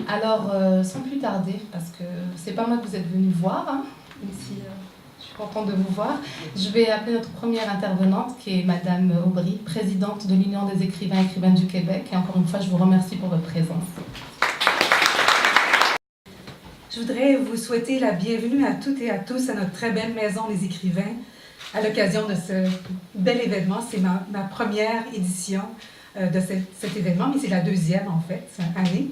Alors, sans plus tarder, parce que c'est pas moi que vous êtes venu voir, hein, même si je suis contente de vous voir, je vais appeler notre première intervenante, qui est Madame Aubry, présidente de l'Union des écrivains et écrivaines du Québec. Et encore une fois, je vous remercie pour votre présence. Je voudrais vous souhaiter la bienvenue à toutes et à tous à notre très belle Maison des écrivains à l'occasion de ce bel événement. C'est ma première édition de cet événement, mais c'est la deuxième en fait, année.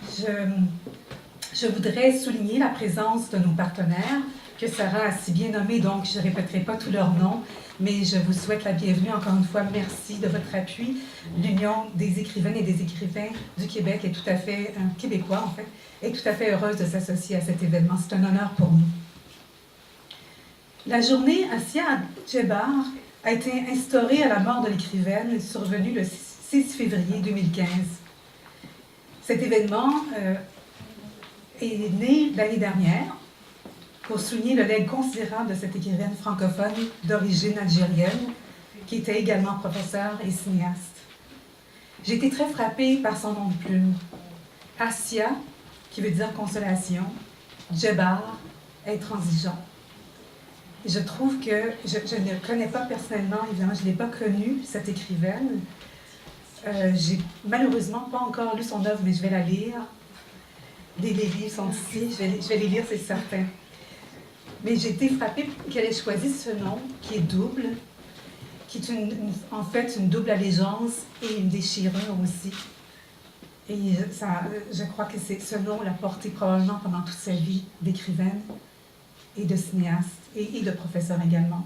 Je voudrais souligner la présence de nos partenaires, que Sarah a si bien nommé, donc je ne répéterai pas tous leurs noms, mais je vous souhaite la bienvenue. Encore une fois, merci de votre appui. L'Union des écrivaines et des écrivains du Québec est tout à fait, québécois en fait, est tout à fait heureuse de s'associer à cet événement. C'est un honneur pour nous. La journée Assia Djebar a été instaurée à la mort de l'écrivaine, survenue le 6 février 2015. Cet événement est né l'année dernière pour souligner le legs considérable de cette écrivaine francophone d'origine algérienne, qui était également professeure et cinéaste. J'ai été très frappée par son nom de plume. Assia, qui veut dire consolation, Djebar, intransigeant. Je trouve que je ne connais pas personnellement, évidemment, je ne l'ai pas connue, cette écrivaine. J'ai malheureusement pas encore lu son œuvre, mais je vais la lire. Les livres sont ici, je vais les lire, c'est certain. Mais j'ai été frappée qu'elle ait choisi ce nom, qui est double, qui est en fait une double allégeance et une déchirure aussi. Et ça, je crois que ce nom l'a porté probablement pendant toute sa vie d'écrivaine et de cinéaste et de professeur également.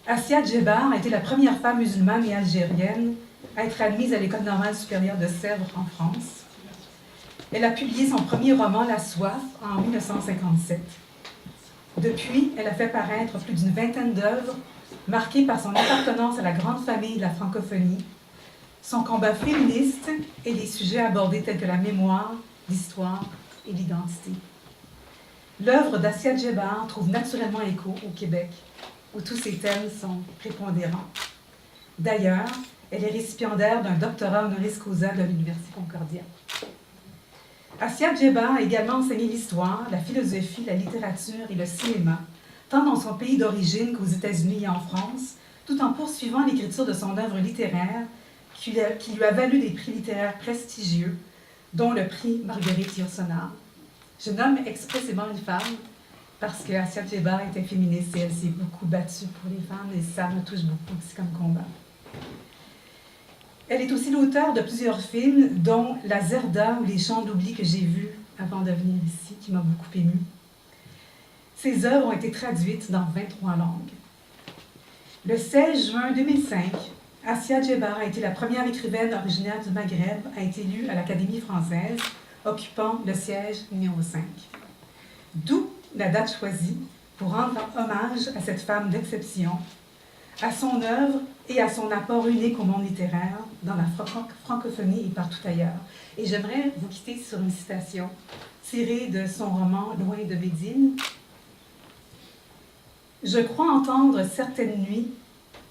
Assia Djebar a été la première femme musulmane et algérienne à être admise à l'École normale supérieure de Sèvres en France. Elle a publié son premier roman, La Soif, en 1957. Depuis, elle a fait paraître plus d'une vingtaine d'œuvres marquées par son appartenance à la grande famille de la francophonie, son combat féministe et des sujets abordés tels que la mémoire, l'histoire et l'identité. L'œuvre d'Assia Djebar trouve naturellement écho au Québec, où tous ces thèmes sont prépondérants. D'ailleurs, elle est récipiendaire d'un doctorat honoris causa de l'Université Concordia. Assia Djebar a également enseigné l'histoire, la philosophie, la littérature et le cinéma, tant dans son pays d'origine qu'aux États-Unis et en France, tout en poursuivant l'écriture de son œuvre littéraire qui lui a valu des prix littéraires prestigieux, dont le prix Marguerite Yourcenar. Je nomme expressément une femme parce que Assia Djebar était féministe et elle s'est beaucoup battue pour les femmes et ça me touche beaucoup aussi comme combat. Elle est aussi l'auteure de plusieurs films, dont La Zerda ou Les Chants d'oubli que j'ai vus avant de venir ici, qui m'a beaucoup émue. Ses œuvres ont été traduites dans 23 langues. Le 16 juin 2005, Assia Djebar a été la première écrivaine originaire du Maghreb à être élue à l'Académie française, occupant le siège numéro 5. D'où la date choisie pour rendre hommage à cette femme d'exception, à son œuvre et à son apport unique au monde littéraire dans la francophonie et partout ailleurs. Et j'aimerais vous quitter sur une citation tirée de son roman « Loin de Médine ». « Je crois entendre certaines nuits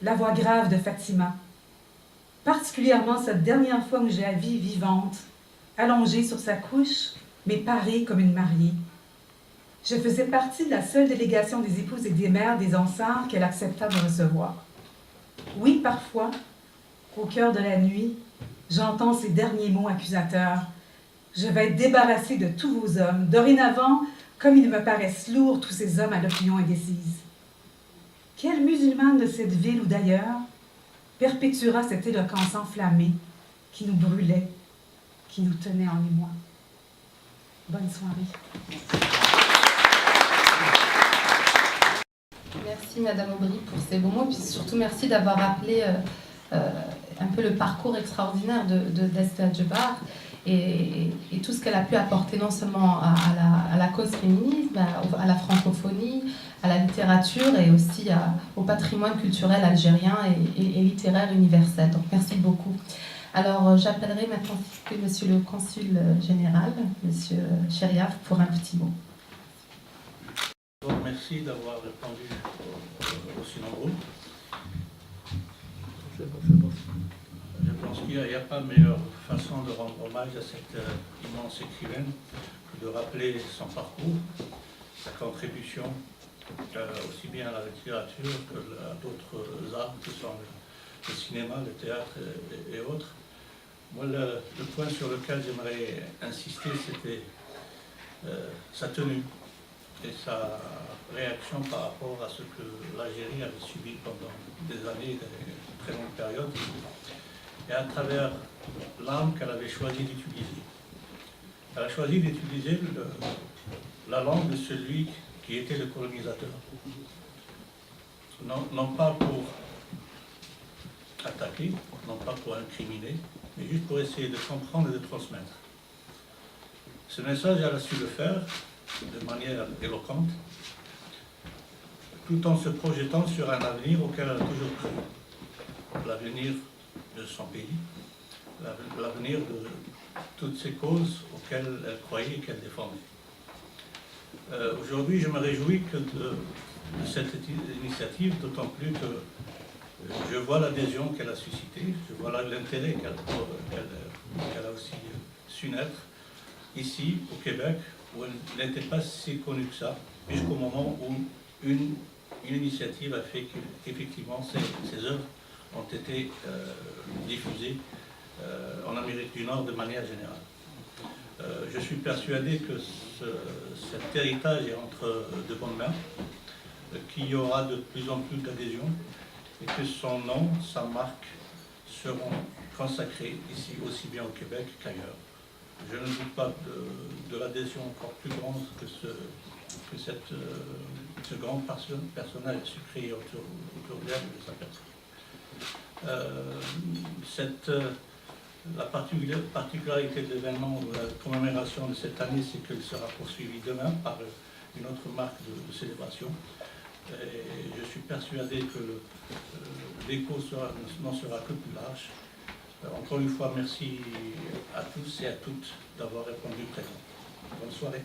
la voix grave de Fatima, particulièrement cette dernière fois où j'ai la vie vivante, allongée sur sa couche, mais parée comme une mariée. Je faisais partie de la seule délégation des épouses et des mères des Ansars qu'elle accepta de recevoir. Oui, parfois, au cœur de la nuit, j'entends ces derniers mots accusateurs. Je vais être débarrassée de tous vos hommes. Dorénavant, comme ils me paraissent lourds, tous ces hommes à l'opinion indécise. Quelle musulmane de cette ville ou d'ailleurs perpétuera cette éloquence enflammée qui nous brûlait, qui nous tenait en émoi? Bonne soirée. Merci Madame Aubry pour ces beaux mots, puis surtout merci d'avoir rappelé un peu le parcours extraordinaire d'Assia Djebar et tout ce qu'elle a pu apporter non seulement à la cause féministe, à la francophonie, à la littérature et aussi au patrimoine culturel algérien et littéraire universel. Donc merci beaucoup. Alors j'appellerai maintenant Monsieur le Consul général, Monsieur Chériaf, pour un petit mot. Merci d'avoir répondu aussi nombreux. Je pense qu'il n'y a pas meilleure façon de rendre hommage à cette immense écrivaine que de rappeler son parcours, sa contribution aussi bien à la littérature qu'à d'autres arts que sont le cinéma, le théâtre et autres. Moi, le point sur lequel j'aimerais insister, c'était sa tenue et sa réaction par rapport à ce que l'Algérie avait subi pendant des années, des très longues périodes, et à travers l'arme qu'elle avait choisi d'utiliser. Elle a choisi d'utiliser la langue de celui qui était le colonisateur. Non pas pour attaquer, non pas pour incriminer, mais juste pour essayer de comprendre et de transmettre. Ce message, elle a su le faire de manière éloquente, tout en se projetant sur un avenir auquel elle a toujours cru. L'avenir de son pays, l'avenir de toutes ces causes auxquelles elle croyait et qu'elle défendait. Aujourd'hui, je me réjouis de cette initiative, d'autant plus que je vois l'adhésion qu'elle a suscitée, je vois l'intérêt qu'elle a aussi su naître ici, au Québec, où elle n'était pas si connue que ça, jusqu'au moment où une initiative a fait qu'effectivement ces œuvres ont été diffusées en Amérique du Nord de manière générale. Je suis persuadé que cet héritage est entre de bonnes mains, qu'il y aura de plus en plus d'adhésion et que son nom, sa marque seront consacrés ici aussi bien au Québec qu'ailleurs. Je ne doute pas de l'adhésion encore plus grande que ce grand personnage se crée autour d'elle et de sa personne. La particularité de l'événement ou la commémoration de cette année, c'est qu'elle sera poursuivie demain par une autre marque de célébration. Et je suis persuadé que l'écho n'en sera que plus large. Encore une fois, merci à tous et à toutes d'avoir répondu présent. Bonne soirée.